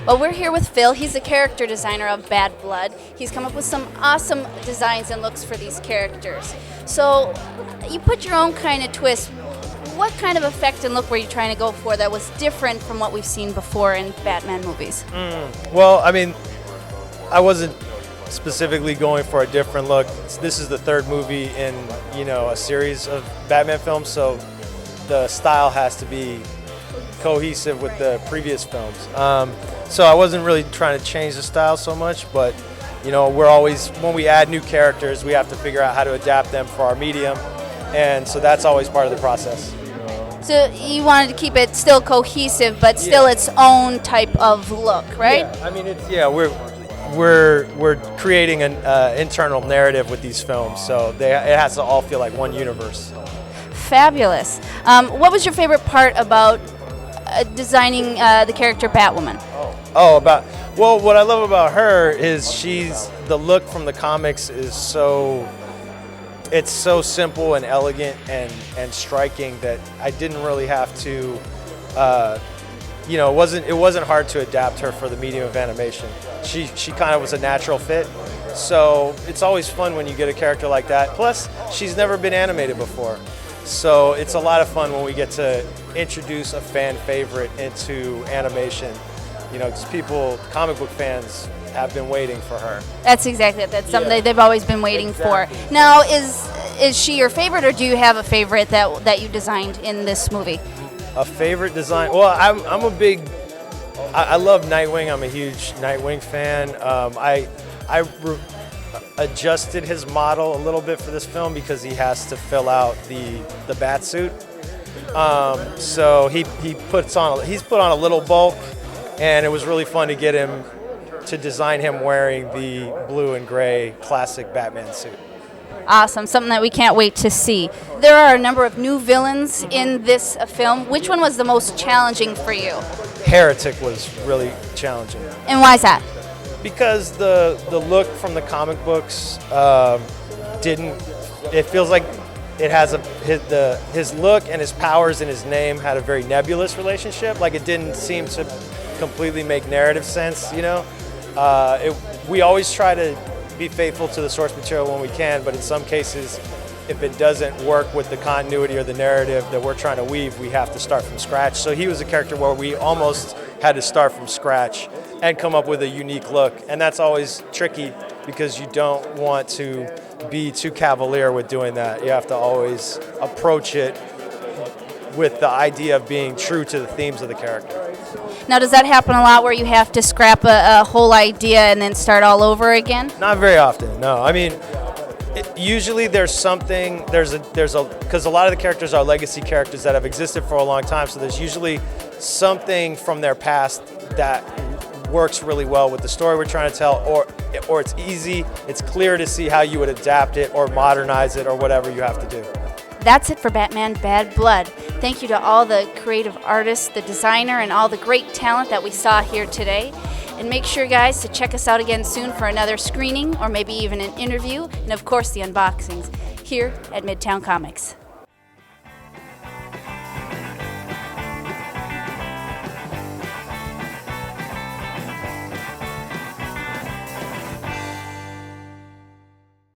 Well, we're here with Phil. He's a character designer of Bad Blood. He's come up with some awesome designs and looks for these characters. So you put your own kind of twist. What kind of effect and look were you trying to go for that was different from what we've seen before in Batman movies? Well, I mean, I wasn't specifically going for a different look. This is the third movie in, a series of Batman films, so the style has to be cohesive with the previous films. So I wasn't really trying to change the style so much, but we're always, when we add new characters, we have to figure out how to adapt them for our medium, and so that's always part of the process. So you wanted to keep it still cohesive, but still its own type of look, right? Yeah, I mean, we're creating an internal narrative with these films, so it has to all feel like one universe. Fabulous. What was your favorite part about designing the character Batwoman? Well, what I love about her is the look from the comics is it's so simple and elegant and striking that I didn't really have to, it wasn't hard to adapt her for the medium of animation. She kind of was a natural fit. So it's always fun when you get a character like that. Plus, she's never been animated before. So it's a lot of fun when we get to introduce a fan favorite into animation. Because comic book fans have been waiting for her. That's exactly it. That's something they've always been waiting for. Now, is she your favorite, or do you have a favorite that you designed in this movie? A favorite design? Well, I'm a big. I love Nightwing. I'm a huge Nightwing fan. I adjusted his model a little bit for this film because he has to fill out the bat suit. So he's put on a little bulk, and it was really fun to get him to design him wearing the blue and gray classic Batman suit. Awesome, something that we can't wait to see. There are a number of new villains in this film. Which one was the most challenging for you? Heretic was really challenging. And why is that? Because the look from the comic books it feels like it has his look and his powers and his name had a very nebulous relationship. Like it didn't seem to completely make narrative sense, we always try to be faithful to the source material when we can, but in some cases, if it doesn't work with the continuity or the narrative that we're trying to weave, we have to start from scratch. So he was a character where we almost had to start from scratch and come up with a unique look, and that's always tricky because you don't want to be too cavalier with doing that. You have to always approach it with the idea of being true to the themes of the character. Now, does that happen a lot where you have to scrap a whole idea and then start all over again? Not very often, no. I mean, usually there's something, because a lot of the characters are legacy characters that have existed for a long time, so there's usually something from their past that works really well with the story we're trying to tell, or it's easy, it's clear to see how you would adapt it or modernize it or whatever you have to do. That's it for Batman Bad Blood. Thank you to all the creative artists, the designer, and all the great talent that we saw here today. And make sure, guys, to check us out again soon for another screening or maybe even an interview, and of course the unboxings here at Midtown Comics.